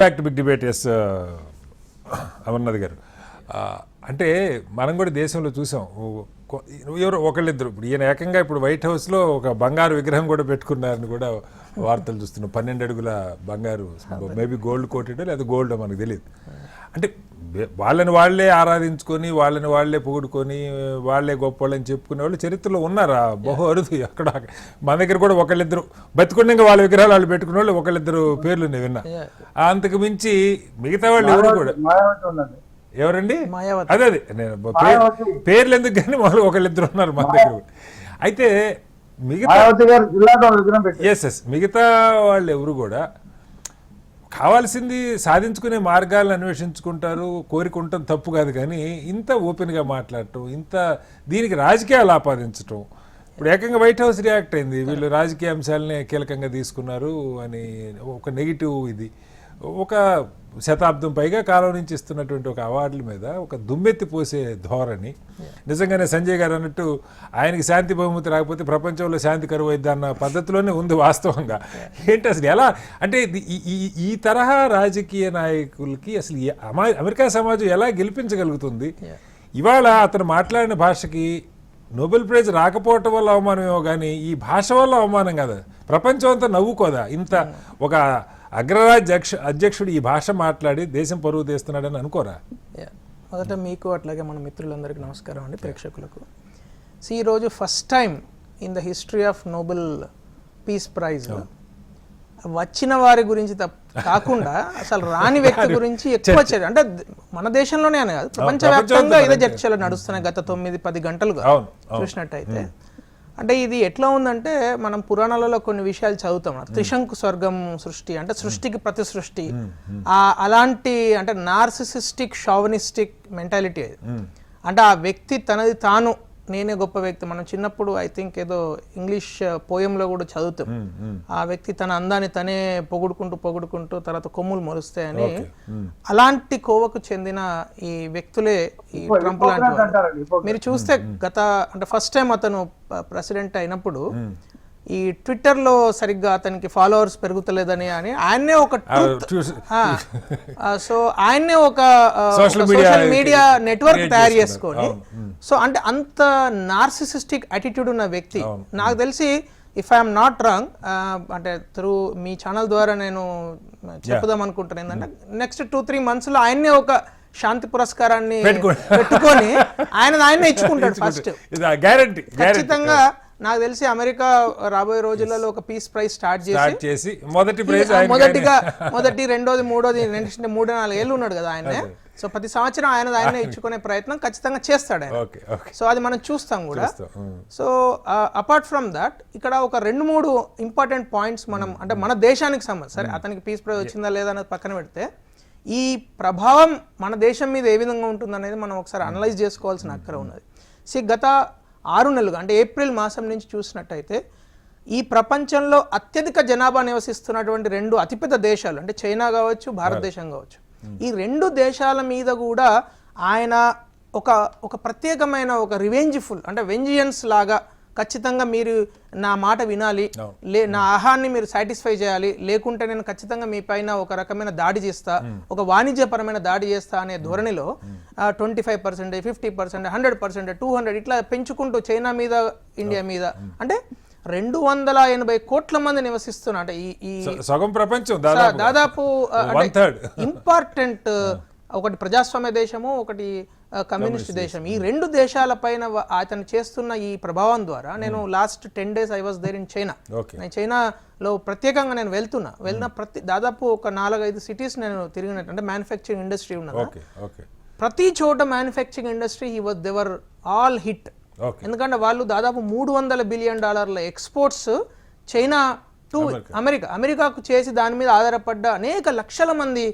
Back to big debate. S Amarnath గారు, అంటే మనం కూడా దేశంలో చూసాం ఎవరు ఒకళ్ళిద్దరు. ఇప్పుడు ఈయన ఏకంగా ఇప్పుడు వైట్ హౌస్లో ఒక బంగారు విగ్రహం కూడా పెట్టుకున్నారని కూడా వార్తలు చూస్తున్నాం. 12 అడుగుల బంగారు, మేబీ గోల్డ్ కోటెడ్ లేదా గోల్డ్ మనకు తెలియదు. అంటే వాళ్ళని వాళ్ళే ఆరాధించుకొని వాళ్ళని వాళ్ళే పొగుడుకొని వాళ్ళే గొప్పవాళ్ళని చెప్పుకునే వాళ్ళు చరిత్రలో ఉన్నారా? బహు అరుదు. అక్కడ మన దగ్గర కూడా ఒకళ్ళిద్దరు బతికుండగా వాళ్ళ విగ్రహాలు వాళ్ళు పెట్టుకునే వాళ్ళు ఒకళ్ళిద్దరు పేర్లు నేను విన్నా. అంతకు మించి మిగతా వాళ్ళు ఎవరు కూడా ఎవరండి? అదే నేను పేర్లు ఎందుకు కానీ వాళ్ళు ఒకళ్ళిద్దరు ఉన్నారు మన దగ్గర. అయితే మిగతా వాళ్ళు ఎవరు కూడా కావాల్సింది సాధించుకునే మార్గాలను అన్వేషించుకుంటారు. కోరికుంటాం తప్పు కాదు, కానీ ఇంత ఓపెన్గా మాట్లాడటం, ఇంత దీనికి రాజకీయాలు ఆపాదించటం. ఇప్పుడు ఏకంగా వైట్ హౌస్ రియాక్ట్ అయింది, వీళ్ళు రాజకీయ అంశాలనే కీలకంగా తీసుకున్నారు అని ఒక నెగిటివ్. ఇది ఒక శతాబ్దం పైగా కాలం నుంచి ఇస్తున్నటువంటి ఒక అవార్డుల మీద ఒక దుమ్మెత్తి పోసే ధోరణి. నిజంగానే సంజయ్ గారు అన్నట్టు ఆయనకి శాంతి బహుమతి రాకపోతే ప్రపంచంలో శాంతి కరువు అయిద్ది అన్న పద్ధతిలోనే ఉంది వాస్తవంగా. ఏంటి అసలు ఎలా అంటే ఈ తరహా రాజకీయ నాయకులకి అసలు అమెరికా సమాజం ఎలా గెలిపించగలుగుతుంది? ఇవాళ అతను మాట్లాడిన భాషకి నోబెల్ ప్రైజ్ రాకపోవటం వల్ల అవమానమేమో కానీ ఈ భాష వల్ల అవమానం కదా. ప్రపంచం అంతా నవ్వుకోదా? ఇంత ఒక అగ్రరాజ్య అధ్యక్షుడు ఈ భాష మాట్లాడి దేశం పరువు తీస్తున్నాడని అనుకోరా? మొదట మీకు అట్లాగే మన మిత్రులందరికీ నమస్కారం అండి, ప్రేక్షకులకు. ఈరోజు first time in the history of Nobel peace prize వచ్చిన వారి గురించి కాకుండా అసలు రాని వ్యక్తి గురించి ఎక్కువ వచ్చేది. అంటే మన దేశంలోనే అని కాదు, ప్రపంచవ్యాప్తంగా ఇదే చర్చలు నడుస్తున్నాయి గత 9-10 గంటలుగా చూసినట్టయితే. అంటే ఇది ఎట్లా ఉందంటే, మనం పురాణాలలో కొన్ని విషయాలు చదువుతాం. త్రిశంకు స్వర్గం సృష్టి అంటే సృష్టికి ప్రతి సృష్టి, అలాంటి అంటే నార్సిసిస్టిక్ షావనిస్టిక్ మెంటాలిటీ అది. అంటే ఆ వ్యక్తి తనది తాను నేనే గొప్ప వ్యక్తి. మనం చిన్నప్పుడు ఐ థింక్ ఏదో ఇంగ్లీష్ పోయంలో కూడా చదువుతాం, ఆ వ్యక్తి తన అందాన్ని తనే పొగుడుకుంటూ తర్వాత కొమ్ములు మొలుస్తాయని. అలాంటి కోవకు చెందిన ఈ వ్యక్తులే ఈ ట్రంప్ లాంటి వాళ్ళు. మీరు చూస్తే గత అంటే ఫస్ట్ టైం అతను ప్రెసిడెంట్ అయినప్పుడు ఈ ట్విట్టర్ లో సరిగ్గా అతనికి ఫాలోవర్స్ పెరుగుతలేదని అని ఆయన్నే ఒక సో ఆయన్నే ఒక సోషల్ మీడియా నెట్వర్క్ తయారు చేసుకొని, సో అంటే అంత నార్సిసిస్టిక్ యాటిట్యూడ్ ఉన్న వ్యక్తి. నాకు తెలిసి ఇఫ్ ఐఎమ్ నాట్ రాంగ్, అంటే త్రూ మీ ఛానల్ ద్వారా నేను చెప్పుదాం అనుకుంటున్నాను ఏంటంటే, నెక్స్ట్ 2-3 months లో ఆయన్నే ఒక శాంతి పురస్కారాన్ని పెట్టుకొని ఆయనే ఇచ్చుకుంటాడు ఫస్ట్. ఖచ్చితంగా నాకు తెలిసి అమెరికా రాబోయే రోజులలో ఒక పీస్ ప్రైజ్ స్టార్ట్ చేసి మొదటి రెండోది మూడోది 3-4 ఏళ్ళు ఉన్నాడు కదా ఆయనే. సో ప్రతి సంవత్సరం ఆయనే ఇచ్చుకునే ప్రయత్నం ఖచ్చితంగా చేస్తాడు ఆయన. సో అది మనం చూస్తాం కూడా. సో అపార్ట్ ఫ్రమ్ దట్ ఇక్కడ ఒక 2-3 ఇంపార్టెంట్ పాయింట్స్ మనం అంటే మన దేశానికి సంబంధించి, సరే అతనికి పీస్ ప్రైజ్ వచ్చిందా లేదా అనేది పక్కన పెడితే, ఈ ప్రభావం మన దేశం మీద ఏ విధంగా ఉంటుందనేది మనం ఒకసారి అనలైజ్ చేసుకోవాల్సిన అక్కర ఉన్నది. గత 6 నెలలుగా అంటే ఏప్రిల్ మాసం నుంచి చూసినట్టయితే ఈ ప్రపంచంలో అత్యధిక జనాభా నివసిస్తున్నటువంటి 2 అతిపెద్ద దేశాలు అంటే చైనా కావచ్చు, భారతదేశం కావచ్చు, ఈ 2 దేశాల మీద కూడా ఆయన ఒక ప్రత్యేకమైన ఒక రివెంజ్ఫుల్ అంటే వెంజియన్స్ లాగా, ఖచ్చితంగా మీరు నా మాట వినాలి, నా ఆహాన్ని మీరు సాటిస్ఫై చేయాలి, లేకుంటే నేను ఖచ్చితంగా మీ పైన ఒక రకమైన దాడి చేస్తా, ఒక వాణిజ్యపరమైన దాడి చేస్తా అనే ధోరణిలో 25%, 50%, 100%, 200 ఇట్లా పెంచుకుంటూ చైనా మీద, ఇండియా మీద అంటే 280 కోట్ల మంది నివసిస్తున్నారు. అంటే ఈ సగం ప్రపంచం దాదాపు ఇంపార్టెంట్, ఒకటి ప్రజాస్వామ్య దేశము, ఒకటి కమ్యూనిస్ట్ దేశం. ఈ 2 దేశాల పైన అతను చేస్తున్న ఈ ప్రభావం ద్వారా నేను last 10 days I was there in China. నేను చైనాలో ప్రత్యేకంగా నేను వెళ్ళిన దాదాపు ఒక 4-5 cities నేను తిరిగినట్టు. అంటే మ్యానుఫ్యాక్చరింగ్ ఇండస్ట్రీ ఉన్నది, ప్రతి చోట manufacturing industry they were all hit. ఎందుకంటే వాళ్ళు దాదాపు $300 బిలియన్ ఎక్స్పోర్ట్స్ చైనా టు అమెరికాకు చేసి దాని మీద ఆధారపడ్డ అనేక లక్షల మంది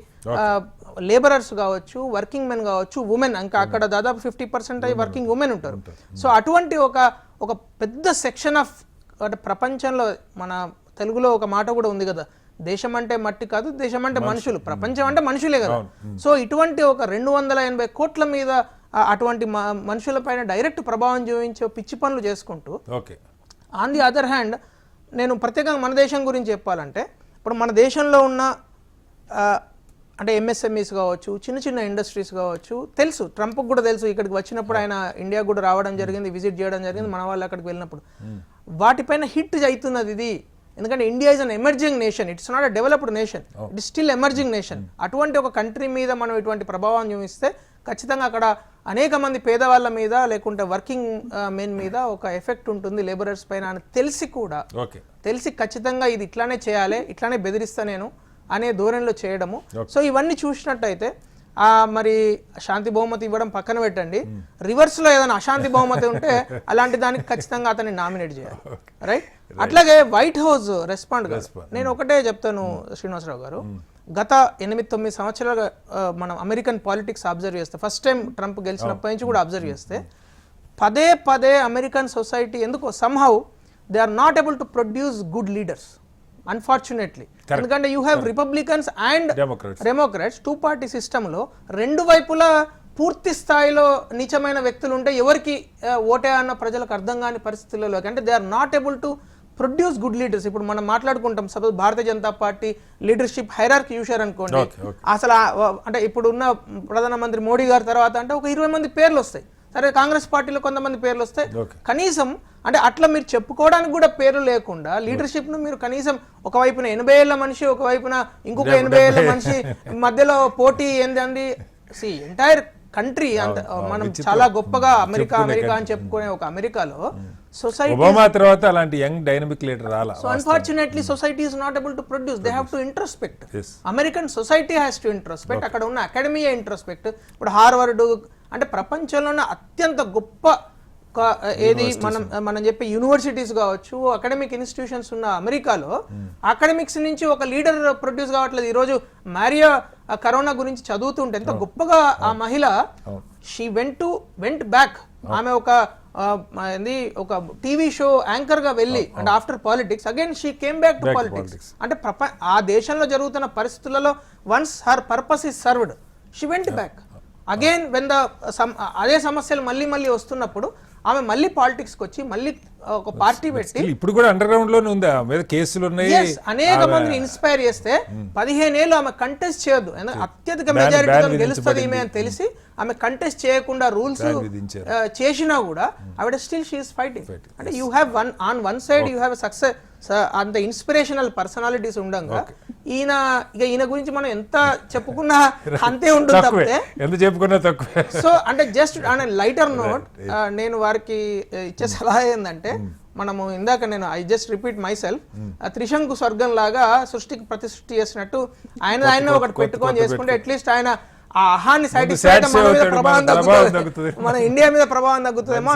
లేబరర్స్ కావచ్చు, వర్కింగ్ మెన్ కావచ్చు, ఉమెన్, ఇంకా అక్కడ దాదాపు 50% వర్కింగ్ ఉమెన్ ఉంటారు. సో అటువంటి ఒక పెద్ద సెక్షన్ ఆఫ్ అంటే ప్రపంచంలో, మన తెలుగులో ఒక మాట కూడా ఉంది కదా, దేశం అంటే మట్టి కాదు, దేశం అంటే మనుషులు, ప్రపంచం అంటే మనుషులే కదా. సో ఇటువంటి ఒక 280 కోట్ల మీద అటువంటి మనుషుల పైన డైరెక్ట్ ప్రభావం చూపించే పిచ్చి పనులు చేసుకుంటూ, ఆన్ ది అదర్ హ్యాండ్ నేను ప్రత్యేకంగా మన దేశం గురించి చెప్పాలంటే, ఇప్పుడు మన దేశంలో ఉన్న అంటే ఎంఎస్ఎంఈస్ కావచ్చు, చిన్న చిన్న ఇండస్ట్రీస్ కావచ్చు, తెలుసు ట్రంప్ కూడా తెలుసు. ఇక్కడికి వచ్చినప్పుడు ఆయన ఇండియా కూడా రావడం జరిగింది, విజిట్ చేయడం జరిగింది, మన వాళ్ళు అక్కడికి వెళ్ళినప్పుడు వాటిపైన హిట్ అవుతున్నది ఇది. ఎందుకంటే India is an emerging nation, it's not a developed nation, it is still emerging nation. అటువంటి ఒక కంట్రీ మీద మనం ఇటువంటి ప్రభావం చూపిస్తే ఖచ్చితంగా అక్కడ అనేక మంది పేదవాళ్ళ మీద లేకుంటే వర్కింగ్ మెన్ మీద ఒక ఎఫెక్ట్ ఉంటుంది, లేబరర్స్ పైన అని తెలిసి కూడా తెలిసి ఖచ్చితంగా ఇది ఇట్లానే చేయాలి, ఇట్లానే బెదిరిస్తా నేను అనే ధోరణిలో చేయడము. సో ఇవన్నీ చూసినట్టయితే మరి శాంతి బహుమతి ఇవ్వడం పక్కన పెట్టండి, రివర్స్ లో ఏదైనా అశాంతి బహుమతి ఉంటే అలాంటి దానికి ఖచ్చితంగా అతన్ని నామినేట్ చేయాలి, రైట్? అట్లాగే వైట్ హౌస్ రెస్పాండ్ కాదు. నేను ఒకటే చెప్తాను శ్రీనివాసరావు గారు, గత 8-9 సంవత్సరాలుగా మనం అమెరికన్ పాలిటిక్స్ అబ్జర్వ్ చేస్తే, ఫస్ట్ టైం ట్రంప్ గెలిచినప్పటి నుంచి కూడా అబ్జర్వ్ చేస్తే పదే పదే అమెరికన్ సొసైటీ ఎందుకో somehow they are not able to produce good leaders, unfortunately. ఎందుకంటే you have Republicans and Democrats, 2-party సిస్టంలో రెండు వైపులా పూర్తి స్థాయిలో నీచమైన వ్యక్తులు ఉంటే ఎవరికి ఓటే అన్న ప్రజలకు అర్థం కాని పరిస్థితులలో, అంటే they are not able to produce good leaders. ఇప్పుడు మనం మాట్లాడుకుంటాం, suppose Bharatiya Janata Party leadership hierarchy చూశారు అనుకోండి, అసలు అంటే ఇప్పుడున్న ప్రధానమంత్రి మోడీ గారి తర్వాత అంటే ఒక 20 మంది పేర్లు వస్తాయి. సరే కాంగ్రెస్ పార్టీలో కొంతమంది పేర్లు వస్తాయి, కనీసం అంటే అట్లా మీరు చెప్పుకోవడానికి కూడా పేర్లు లేకుండా లీడర్షిప్ ను మీరు కనీసం ఒకవైపున 80 ఏళ్ల మనిషి, ఒకవైపున ఇంకొక 80 ఏళ్ల మనిషి మధ్యలో పోటీ ఏంటండి? సి ఎంటైర్ కంట్రీ అంత మనం చాలా గొప్పగా అమెరికా అని చెప్పుకునే ఒక అమెరికాలో సొసైటీ ఒబామా తర్వాత అలాంటి యంగ్ డైనమిక్ లీడర్ రాలా. So unfortunately society is not able to produce, they have to introspect. American society has to introspect, అక్కడ ఉన్న అకాడమీ ఇంట్రోస్పెక్ట్. ఇప్పుడు హార్వర్డ్ అంటే ప్రపంచంలోనే అత్యంత గొప్ప ఏది మనం చెప్పే యూనివర్సిటీస్ కావచ్చు, అకాడమిక్ ఇన్స్టిట్యూషన్స్ ఉన్న అమెరికాలో అకాడమిక్స్ నుంచి ఒక లీడర్ ప్రొడ్యూస్ కావట్లేదు. ఈరోజు మారియా కరోనా గురించి చదువుతుంటే ఎంత గొప్పగా ఆ మహిళ షీ వెంట్ బ్యాక్. ఆమె ఒక టీవీ షో యాంకర్ గా వెళ్ళి and after politics again she came back to politics. అంటే ఆ దేశంలో జరుగుతున్న పరిస్థితులలో once her purpose is served, she went back again when అదే సమస్యలు మళ్ళీ వస్తున్నప్పుడు ఆమె మళ్ళీ పాలిటిక్స్ కి వచ్చి మళ్ళీ ఒక పార్టీ పెట్టి ఇప్పుడు కూడా అండర్ గ్రౌండ్ లోనే ఉంది, మీద కేసులు ఉన్నాయి, అనేక మందిని ఇన్స్పైర్ చేస్తే 15 ఏళ్ళు ఆమె కంటెస్ట్ చేయొద్దు, అత్యధిక మెజారిటీతో గెలుస్తుంది ఈమె అని తెలిసి ఆమె కంటెస్ట్ చేయకుండా రూల్స్ చేసినా కూడా ఆవిడ స్టిల్ షీ ఇస్ ఫైటింగ్. అంటే you have on one side you have success, అంత ఇన్స్పిరేషనల్ పర్సనాలిటీస్ ఉండగా ఈయన గురించి మనం ఎంత చెప్పుకున్నా అంతే ఉంటుంది తప్పితే ఎంత చెప్పుకున్నా తక్కువ. సో అంటే జస్ట్ లైటర్ నోట్ నేను వారికి ఇచ్చే సలహా ఏంటంటే, మనము ఇందాక నేను I just repeat myself, Trishanku స్వర్గం లాగా సృష్టికి ప్రతిసృష్టి చేసినట్టు ఆయన ఒకటి పెట్టుకొని చేసుకుంటే అట్లీస్ట్ ఆయన ఆ ఆహాన్ని సాటిస్ఫై మన ఇండియా మీద ప్రభావం తగ్గుతుందేమో.